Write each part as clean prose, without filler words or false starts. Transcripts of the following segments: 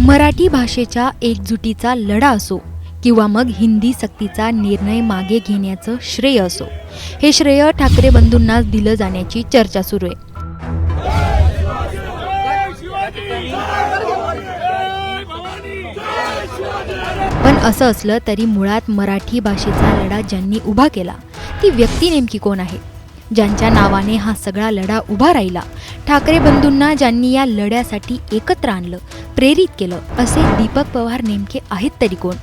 मराठी भाषेच्या एकजुटीचा लढा असो किंवा मग हिंदी सक्तीचा निर्णय मागे घेण्याचं श्रेय असो, हे श्रेय ठाकरे बंधूंनाच दिलं जाण्याची चर्चा सुरू आहे. पण असं असलं तरी मुळात मराठी भाषेचा लढा ज्यांनी उभा केला ती व्यक्ती नेमकी कोण आहे? ज्यांच्या नावाने हा सगळा लढा उभा राहिला, ठाकरे बंधूंना ज्यांनी या लढ्यासाठी एकत्र आणलं, प्रेरित केलं, असे दीपक पवार नेमके आहेत तरी कोण?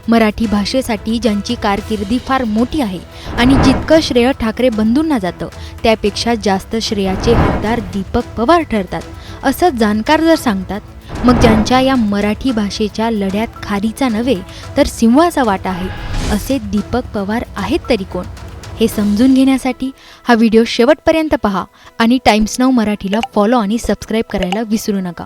मराठी भाषेसाठी ज्यांची कारकिर्दी फार मोठी आहे आणि जितकं श्रेय ठाकरे बंधूंना जातं त्यापेक्षा जास्त श्रेयाचे हकदार दीपक पवार ठरतात, असं जाणकार जर सांगतात, मग ज्यांच्या या मराठी भाषेच्या लढ्यात खारीचा नव्हे तर सिंहाचा वाटा आहे, असे दीपक पवार आहेत तरी कोण? हे समजून घेण्यासाठी हा व्हिडिओ शेवटपर्यंत पहा आणि टाइम्स नाऊ मराठीला फॉलो आणि सबस्क्राईब करायला विसरू नका.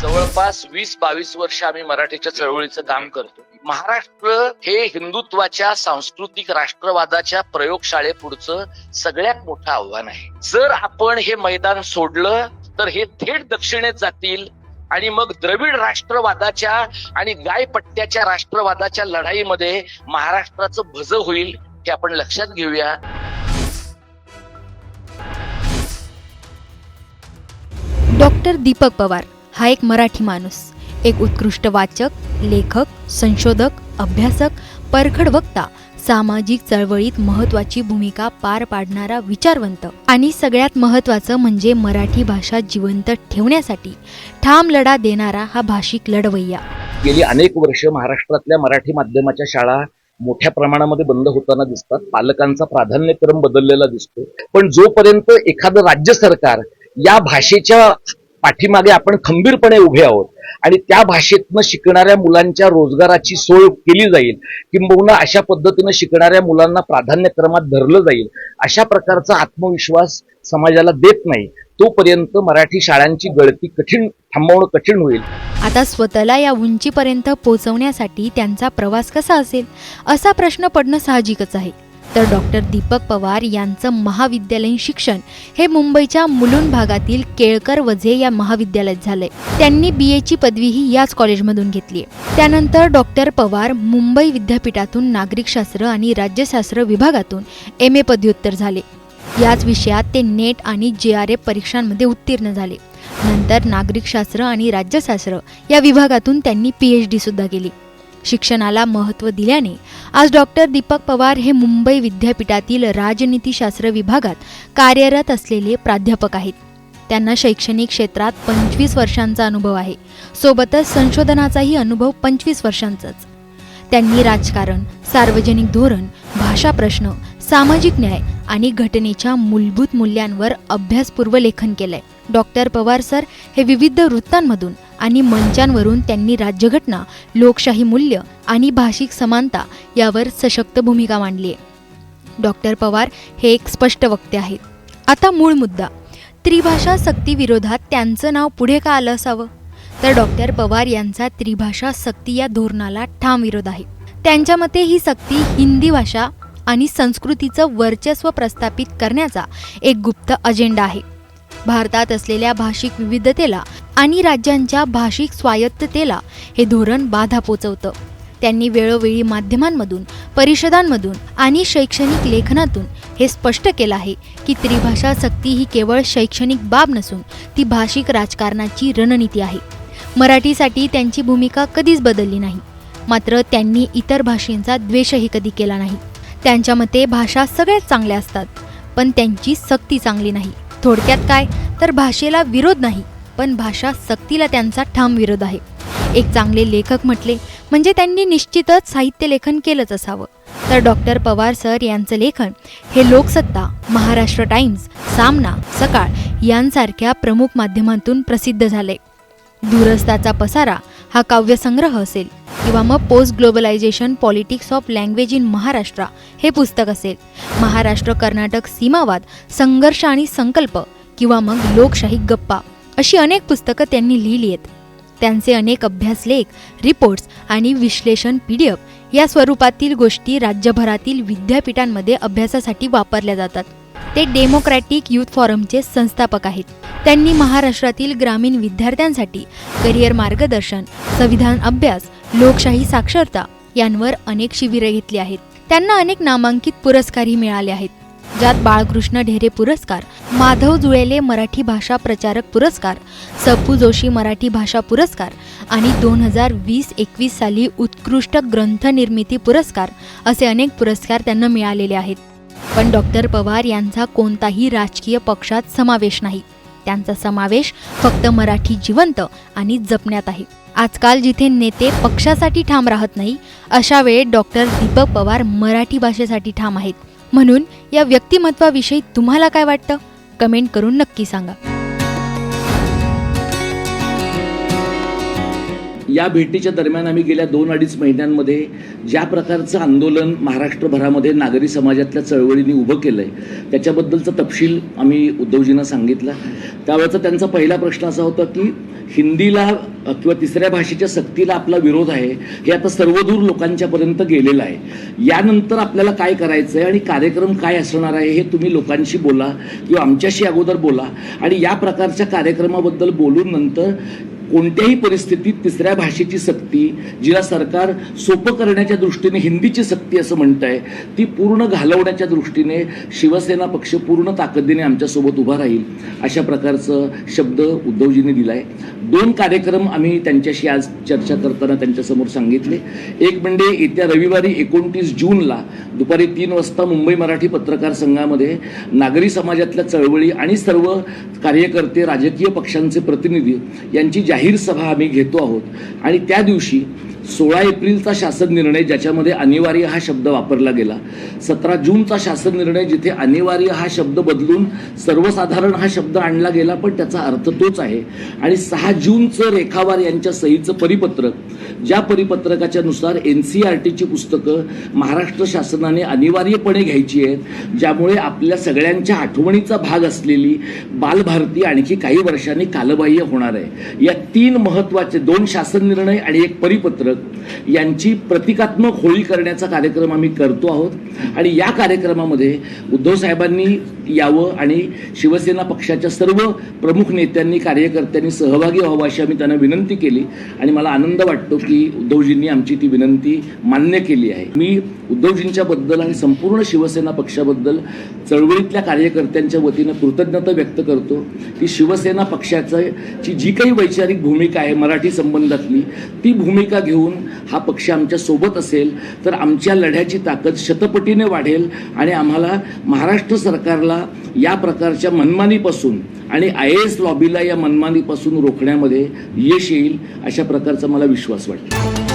जवळपास 20-22 वर्ष आम्ही मराठीच्या चळवळीचं काम करतो. महाराष्ट्र हे हिंदुत्वाच्या सांस्कृतिक राष्ट्रवादाच्या प्रयोगशाळेपुढचं सगळ्यात मोठं आव्हान आहे. जर आपण हे मैदान सोडलं तर हे थेट दक्षिणेत जातील आणि मग द्रविड राष्ट्रवादाच्या आणि गायपट्ट्याच्या राष्ट्रवादाच्या लढाईमध्ये महाराष्ट्राचं भजं होईल, हे आपण लक्षात घेऊया. डॉक्टर दीपक पवार हा एक मराठी माणूस, एक उत्कृष्ट वाचक, लेखक, संशोधक, अभ्यासक, परखड वक्ता, सामाजिक चळवळीत महत्त्वाची भूमिका पार पाडणारा विचारवंत आणि सगळ्यात महत्त्वाचं म्हणजे मराठी भाषा जिवंत ठेवण्यासाठी ठाम लढा देणारा हा भाषिक लढवय्या. गेली अनेक वर्ष महाराष्ट्रातल्या मराठी माध्यमाच्या शाळा मोठ्या प्रमाणामध्ये बंद होताना दिसतात. पालकांचा प्राधान्यक्रम बदललेला दिसतो. पण जोपर्यंत एखादं राज्य सरकार या भाषेच्या पाठीमागे आपण खंबीरपणे उभे आहोत आणि त्या भाषेतनं शिकणाऱ्या मुलांच्या रोजगाराची सोय केली जाईल, किंबहुना अशा पद्धतीनं शिकणाऱ्या मुलांना प्राधान्यक्रमात धरलं जाईल, अशा प्रकारचा आत्मविश्वास समाजाला देत नाही, तोपर्यंत मराठी शाळांची गळती थांबवणं कठीण होईल. आता स्वतःला या उंचीपर्यंत पोहोचवण्यासाठी त्यांचा प्रवास कसा असेल, असा प्रश्न पडणं साहजिकच आहे. तर डॉक्टर दीपक पवार यांचं महाविद्यालयीन शिक्षण हे मुंबईच्या मुलुंड भागातील केळकर वझे या महाविद्यालयात झालंय. त्यांनी BA ची पदवीही याच कॉलेजमधून घेतली आहे. त्यानंतर डॉक्टर पवार मुंबई विद्यापीठातून नागरिकशास्त्र आणि राज्यशास्त्र विभागातून MA पदव्युत्तर झाले. याच विषयात ते नेट आणि JRF परीक्षांमध्ये उत्तीर्ण झाले. नंतर नागरिकशास्त्र आणि राज्यशास्त्र या विभागातून त्यांनी PhD सुद्धा केली. शिक्षणाला महत्त्व दिल्याने आज डॉक्टर दीपक पवार हे मुंबई विद्यापीठातील राजनीतीशास्त्र विभागात कार्यरत असलेले प्राध्यापक आहेत. त्यांना शैक्षणिक क्षेत्रात 25 वर्षांचा अनुभव आहे. सोबतच संशोधनाचाही अनुभव 25 वर्षांचाच. त्यांनी राजकारण, सार्वजनिक धोरण, भाषा प्रश्न, सामाजिक न्याय आणि घटनेच्या मूलभूत मूल्यांवर अभ्यासपूर्व लेखन केलंय. डॉक्टर पवार सर हे विविध वृत्तांमधून आणि मंचांवरून त्यांनी राज्यघटना, लोकशाही मूल्य आणि भाषिक समानता यावर सशक्त भूमिका मांडली आहे. डॉक्टर पवार हे एक स्पष्ट वक्ते आहेत. आता मूळ मुद्दा, त्रिभाषा सक्ती विरोधात त्यांचं नाव पुढे का आलं असावं? तर डॉक्टर पवार यांचा त्रिभाषा सक्ती या धोरणाला ठाम विरोध आहे. त्यांच्या मते ही सक्ती हिंदी भाषा आणि संस्कृतीचं वर्चस्व प्रस्थापित करण्याचा एक गुप्त अजेंडा आहे. भारतात असलेल्या भाषिक विविधतेला आणि राज्यांच्या भाषिक स्वायत्ततेला हे धोरण बाधा पोचवतं. त्यांनी वेळोवेळी माध्यमांमधून, परिषदांमधून आणि शैक्षणिक लेखनातून हे स्पष्ट केलं आहे की त्रिभाषा सक्ती ही केवळ शैक्षणिक बाब नसून ती भाषिक राजकारणाची रणनीती आहे. मराठीसाठी त्यांची भूमिका कधीच बदलली नाही, मात्र त्यांनी इतर भाषेंचा द्वेषही कधी केला नाही. त्यांच्या मते भाषा सगळ्यात चांगल्या असतात, पण त्यांची सक्ती चांगली नाही. थोडक्यात काय, तर भाषेला विरोध नाही, पण भाषा सक्तीला त्यांचा ठाम विरोध आहे. एक चांगले लेखक म्हटले म्हणजे त्यांनी निश्चितच साहित्य लेखन केलंच असावं. तर डॉक्टर पवार सर यांचं लेखन हे लोकसत्ता, महाराष्ट्र टाइम्स, सामना, सकाळ यांसारख्या प्रमुख माध्यमांतून प्रसिद्ध झाले. दूरस्थाचा पसारा हा काव्यसंग्रह असेल किंवा मग post globalisation politics of language in Maharashtra हे पुस्तक असेल, महाराष्ट्र कर्नाटक सीमावाद, संघर्ष आणि संकल्प किंवा मग लोकशाही गप्पा, अशी अनेक पुस्तकं त्यांनी लिहिली आहेत. त्यांचे अनेक अभ्यासलेख, रिपोर्ट्स आणि विश्लेषण PDF या स्वरूपातील गोष्टी राज्यभरातील विद्यापीठांमध्ये अभ्यासासाठी वापरल्या जातात. ते डेमोक्रॅटिक युथ फॉरमचे संस्थापक आहेत. त्यांनी महाराष्ट्रातील ग्रामीण विद्यार्थ्यांसाठी करिअर मार्गदर्शन, संविधान अभ्यास, लोकशाही साक्षरता यांवर अनेक शिबिरे घेतली आहेत. त्यांना अनेक नामांकित पुरस्कारही मिळाले आहेत, ज्यात बाळकृष्ण ढेरे पुरस्कार, माधव जुळेले मराठी भाषा प्रचारक पुरस्कार, सपू जोशी मराठी भाषा पुरस्कार आणि 2020-21 साली उत्कृष्ट ग्रंथ निर्मिती पुरस्कार असे अनेक पुरस्कार त्यांना मिळालेले आहेत. पण डॉक्टर पवार यांचा कोणताही राजकीय पक्षात समावेश नाही. त्यांचा समावेश फक्त मराठी जिवंत आणि जपण्यात आहे. आजकाल जिथे नेते पक्षासाठी ठाम राहत नाही, अशा वेळी डॉक्टर दीपक पवार मराठी भाषेसाठी ठाम आहेत. म्हणून या व्यक्तिमत्वाविषयी तुम्हाला काय वाटतं? कमेंट करून नक्की सांगा. या भेटीच्या दरम्यान आम्ही गेल्या 2-2.5 महिन्यांमध्ये ज्या प्रकारचं आंदोलन महाराष्ट्रभरामध्ये नागरी समाजातल्या चळवळींनी उभं केलं आहे त्याच्याबद्दलचा तपशील आम्ही उद्धवजींना सांगितला. त्यावेळेचा त्यांचा पहिला प्रश्न असा होता की हिंदीला किंवा तिसऱ्या भाषेच्या सक्तीला आपला विरोध आहे हे आता सर्वदूर लोकांच्यापर्यंत गेलेलं आहे. यानंतर आपल्याला काय करायचं आहे आणि कार्यक्रम काय असणार आहे हे तुम्ही लोकांशी बोला किंवा आमच्याशी अगोदर बोला आणि या प्रकारच्या कार्यक्रमाबद्दल बोलून नंतर कोणत्याही परिस्थितीत तिसऱ्या भाषेची सक्ती, जिला सरकार सोपं करण्याच्या दृष्टीने हिंदीची सक्ती असं म्हणत आहे, ती पूर्ण घालवण्याच्या दृष्टीने शिवसेना पक्ष पूर्ण ताकदीने आमच्यासोबत उभा राहील अशा प्रकारचं शब्द उद्धवजींनी दिलाय. 2 कार्यक्रम आम्ही त्यांच्याशी आज चर्चा करताना त्यांच्यासमोर सांगितले. एक म्हणजे येत्या रविवारी 29 जूनला दुपारी 3 वाजता मुंबई मराठी पत्रकार संघामध्ये नागरी समाजातल्या चळवळी आणि सर्व कार्यकर्ते, राजकीय पक्षांचे प्रतिनिधी यांची जाहीर सभा आम्ही घेतो आहोत आणि त्या दिवशी 16 एप्रिलचा शासन निर्णय ज्याच्यामध्ये अनिवार्य हा शब्द वापरला गेला, 17 जूनचा शासन निर्णय जिथे अनिवार्य हा शब्द बदलून सर्वसाधारण हा शब्द आणला गेला पण त्याचा अर्थ तोच आहे आणि 6 जूनचं रेखावार यांच्या सहीचं परिपत्रक, ज्या परिपत्रकाच्या नुसार NCERTची पुस्तकं महाराष्ट्र शासनाने अनिवार्यपणे घ्यायची आहेत, ज्यामुळे आपल्या सगळ्यांच्या आठवणीचा भाग असलेली बालभारती आणखी काही वर्षांनी कालबाह्य होणार आहे. या 3 महत्त्वाचे 2 शासन निर्णय आणि 1 परिपत्रक यांची प्रतिकात्मक होळी करण्याचा कार्यक्रम आम्ही करतो आहोत आणि या कार्यक्रमामध्ये उद्धव साहेबांनी यावं आणि शिवसेना पक्षाच्या सर्व प्रमुख नेत्यांनी, कार्यकर्त्यांनी सहभागी व्हावं अशी आम्ही त्यांना विनंती केली आणि मला आनंद वाटतो की उद्धवजींनी आमची ती विनंती मान्य केली आहे. मी उद्धवजींच्या बद्दल आणि संपूर्ण शिवसेना पक्षाबद्दल चळवळीतल्या कार्यकर्त्यांच्या वतीनं कृतज्ञता व्यक्त करतो की शिवसेना पक्षाची जी काही वैचारिक भूमिका आहे मराठी संबंधातली, ती भूमिका घेऊन हा पक्ष आमच्या सोबत असेल तर आमच्या लढ्याची ताकद शतपटीने वाढेल आणि आम्हाला महाराष्ट्र सरकारला या प्रकारच्या मनमानीपासून आणि IAS लॉबीला या मनमानीपासून रोखण्यामध्ये यश येईल अशा प्रकारचा मला विश्वास वाटतो.